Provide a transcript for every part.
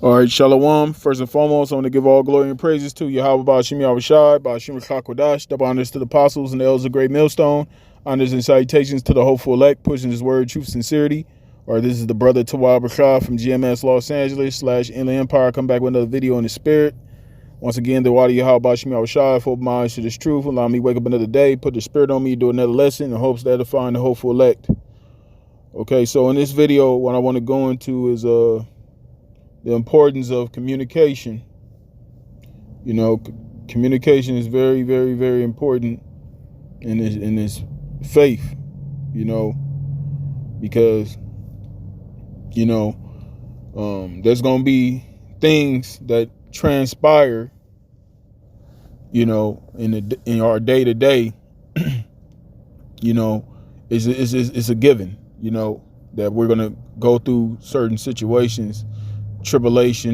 All right, Shalom. First and foremost, I want to give all glory and praises to YAHAWASHI, Rawchaa Qadash, double honors to the apostles and the elders of Great Millstone, honors and salutations to the hopeful elect, pushing his word, truth, sincerity. All right, this is the brother Tawab Rashad from GMS Los Angeles / Inland Empire. Come back with another video in the spirit. Once again, the Wadi YAHAWASHI, open my eyes to this truth, allow me to wake up another day, put the spirit on me, do another lesson in hopes to edify the hopeful elect. Okay, so in this video, what I want to go into is the importance of communication. You know, communication is very, very, very important in this faith, you know, because, you know, there's going to be things that transpire, you know, in our day to day, you know, it's a given, you know, that we're going to go through certain situations,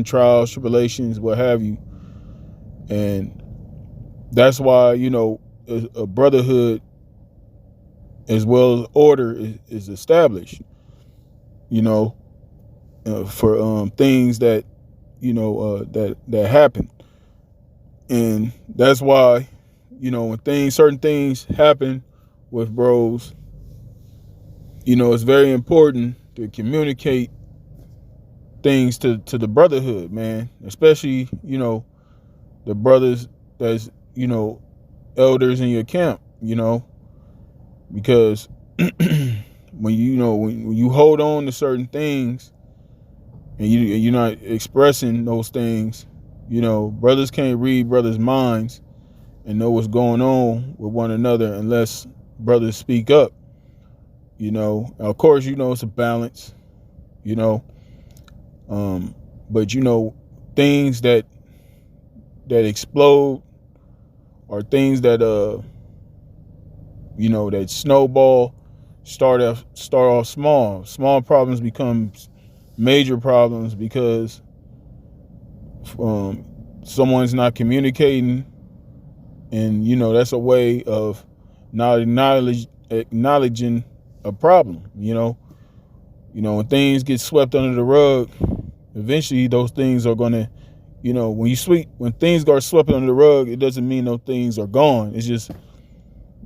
trials, tribulations, what have you. And that's why, you know, a brotherhood as well as order is established, you know, for things that, you know, that happen. And that's why, you know, when certain things happen with bros, you know, it's very important to communicate things to the brotherhood, man, especially, you know, the brothers that's, you know, elders in your camp, you know, because when you hold on to certain things and you're not expressing those things, you know, brothers can't read brothers' minds and know what's going on with one another unless brothers speak up, you know. Of course, you know, it's a balance, you know. But you know, things that explode or things that you know, that snowball, start off small problems become major problems because someone's not communicating, and you know, that's a way of not acknowledging a problem. You know, when things get swept under the rug, eventually those things are gonna, you know, when things are swept under the rug, it doesn't mean those things are gone. It's just,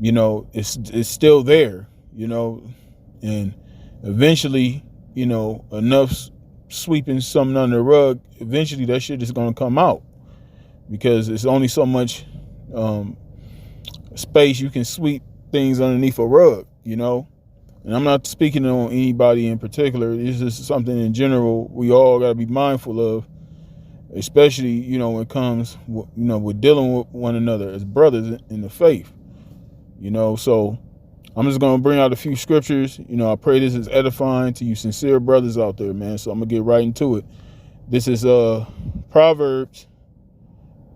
you know, it's still there, you know, and eventually, you know, enough sweeping something under the rug, eventually that shit is gonna come out, because it's only so much space you can sweep things underneath a rug, you know. And I'm not speaking on anybody in particular. It's just something in general we all got to be mindful of, especially, you know, when it comes, you know, with dealing with one another as brothers in the faith, you know. So I'm just going to bring out a few scriptures. You know, I pray this is edifying to you sincere brothers out there, man. So I'm going to get right into it. This is Proverbs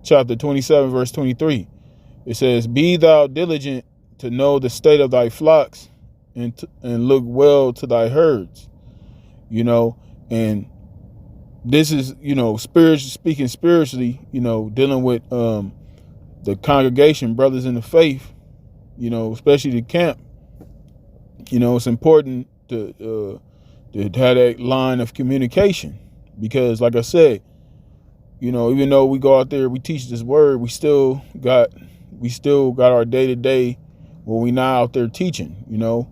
chapter 27, verse 23. It says, "Be thou diligent to know the state of thy flocks, and look well to thy herds," you know. And this is, you know, speaking spiritually, you know, dealing with the congregation, brothers in the faith, you know, especially the camp. You know, it's important to have that line of communication, because like I said, you know, even though we go out there, we teach this word, we still got our day-to-day where we not out there teaching, you know.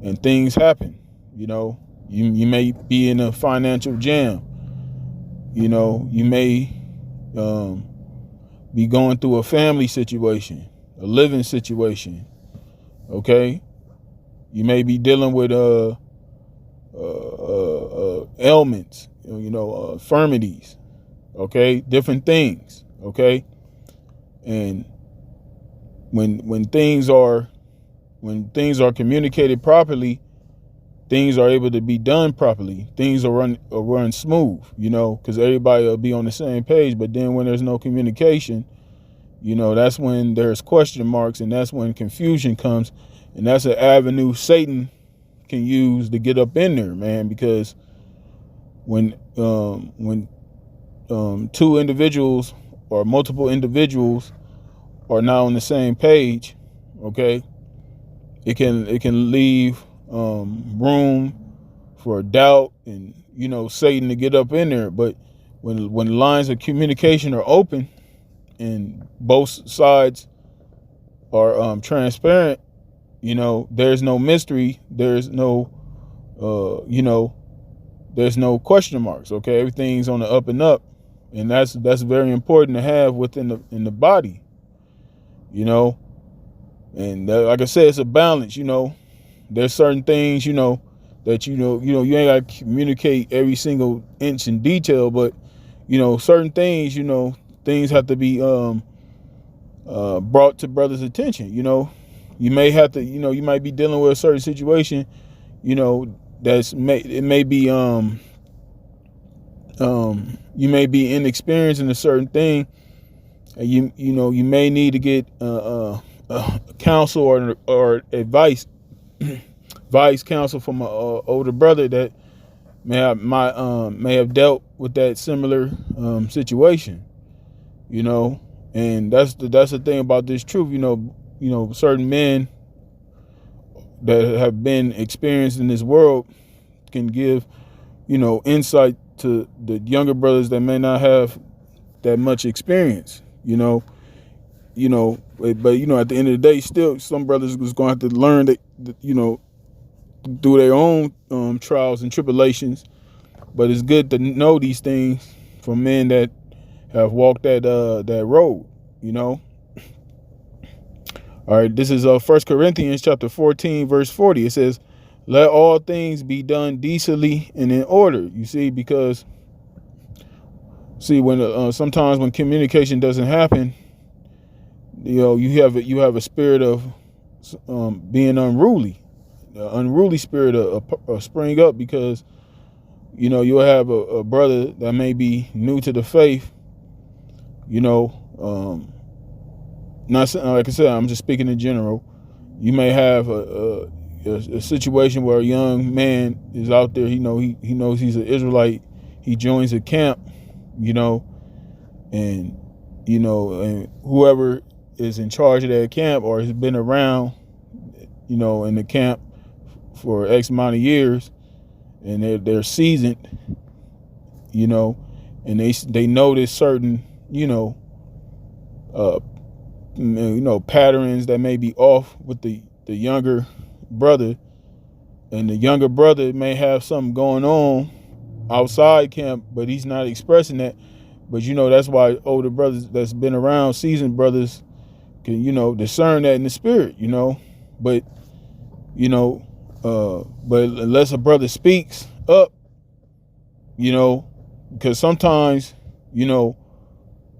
And things happen, you know. You may be in a financial jam, you know. You may be going through a family situation, a living situation, okay. You may be dealing with ailments, you know, infirmities, okay, different things, okay. And when things are communicated properly, things are able to be done properly. Things are run smooth, you know, because everybody will be on the same page. But then when there's no communication, you know, that's when there's question marks, and that's when confusion comes, and that's an avenue Satan can use to get up in there, man. Because when two individuals or multiple individuals are not on the same page, okay, it can leave room for doubt and, you know, Satan to get up in there. But when the lines of communication are open and both sides are transparent, there's no mystery, there's no there's no question marks. Okay, everything's on the up and up, and that's very important to have within the body. And like I said, it's a balance. There's certain things that you ain't got to communicate every single inch in detail, but certain things things have to be brought to brothers' attention. You may have to you might be dealing with a certain situation it may be you may be inexperienced in a certain thing, and you may need to get counsel or advice counsel from an older brother that may have dealt with that similar situation. And that's the thing about this truth. Certain men that have been experienced in this world can give insight to the younger brothers that may not have that much experience. But at the end of the day, still some brothers is going to have to learn that through their own trials and tribulations. But it's good to know these things from men that have walked that road. All right, this is 1 Corinthians chapter 14, verse 40. It says, "Let all things be done decently and in order." You see, because when sometimes when communication doesn't happen, you have a spirit of being unruly, unruly spirit of spring up, because you'll have a brother that may be new to the faith. Not like I said, I'm just speaking in general. You may have a situation where a young man is out there. He knows he's an Israelite. He joins a camp, and whoever is in charge of that camp or has been around, in the camp for X amount of years, and they're seasoned, and they notice certain, patterns that may be off with the younger brother, and the younger brother may have something going on outside camp, but he's not expressing that. But that's why older brothers that's been around, seasoned brothers, can discern that in the spirit. But but unless a brother speaks up, because sometimes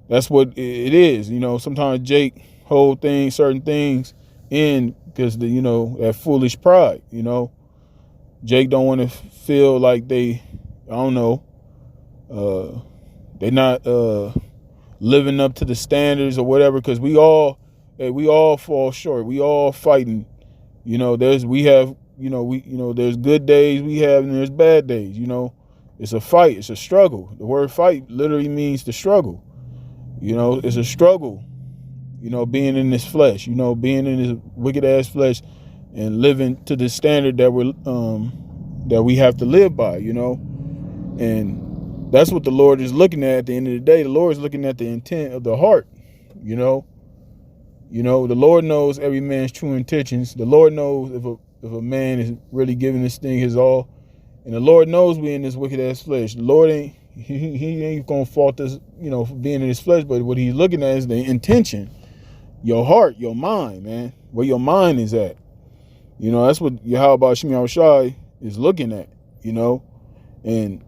that's what it is. Sometimes Jake hold certain things in because that foolish pride. Jake don't want to feel like they're not living up to the standards or whatever. Because we all fall short. We all fighting. There's good days we have, and there's bad days. It's a fight. It's a struggle. The word fight literally means to struggle. It's a struggle, being in this flesh, being in this wicked ass flesh and living to the standard that we have to live by, and that's what the Lord is looking at the end of the day. The Lord is looking at the intent of the heart. The Lord knows every man's true intentions. The Lord knows if a man is really giving this thing his all, and the Lord knows we in this wicked ass flesh. The Lord ain't. He ain't gonna fault us, for being in his flesh, but what he's looking at is the intention, your heart, your mind, man, where your mind is at. That's what YAHAWASHI is looking at, and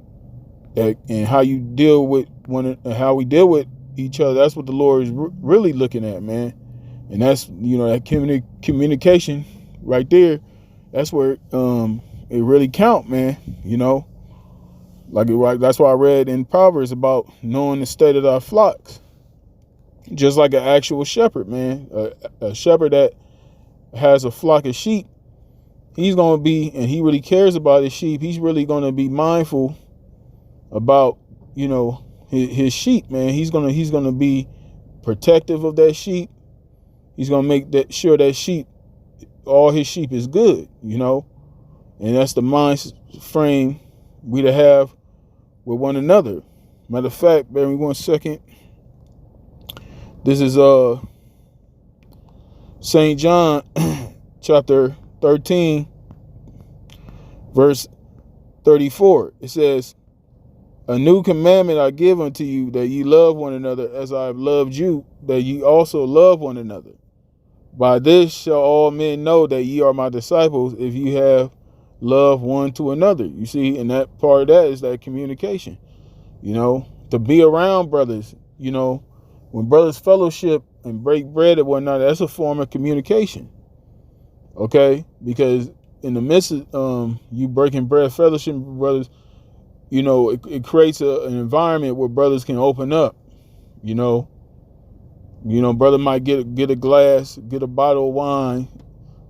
how you deal with how we deal with each other. That's what the Lord is really looking at, man. And that's that communication right there. That's where it really count, man. That's why I read in Proverbs about knowing the state of our flocks. Just like an actual shepherd, man. A shepherd that has a flock of sheep, he's going to be, and he really cares about his sheep, he's really going to be mindful about, his sheep, man. He's going to be protective of that sheep. He's going to make sure that sheep, all his sheep is good, and that's the mind frame we to have with one another. Matter of fact, bear me 1 second. This is St. John chapter 13, verse 34. It says, a new commandment I give unto you, that ye love one another as I have loved you, that ye also love one another. By this shall all men know that ye are my disciples, if you have love one to another. You see, and that part of that is that communication. You know, to be around brothers, you know, when brothers fellowship and break bread and whatnot, that's a form of communication. Okay? Because in the midst of you breaking bread, fellowship with brothers, you know, it creates an environment where brothers can open up. You know, brother might get a glass, get a bottle of wine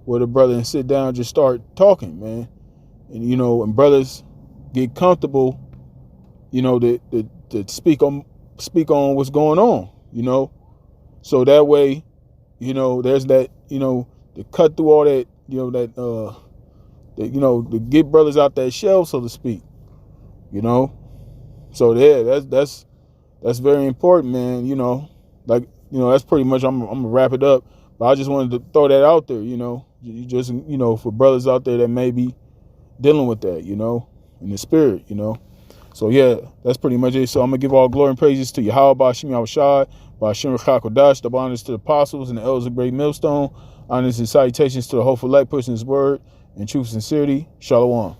with a brother and sit down and just start talking, man. And, you know, and brothers get comfortable, you know, to speak on what's going on, you know. So that way, you know, there's that, you know, to cut through all that, you know, that you know, to get brothers out that shell, so to speak, you know. So yeah, that's very important, man. You know, like, you know, that's pretty much, I'm gonna wrap it up, but I just wanted to throw that out there, you know, just, you know, for brothers out there that may be dealing with that, you know, in the spirit, you know. So yeah, that's pretty much it. So I'm gonna give all glory and praises to YAHAWASHI, Rawchaa Qadash, the honors to the apostles and the elders of great millstone, honors and salutations to the hopeful light, pushing his word in truth and sincerity. Shalom.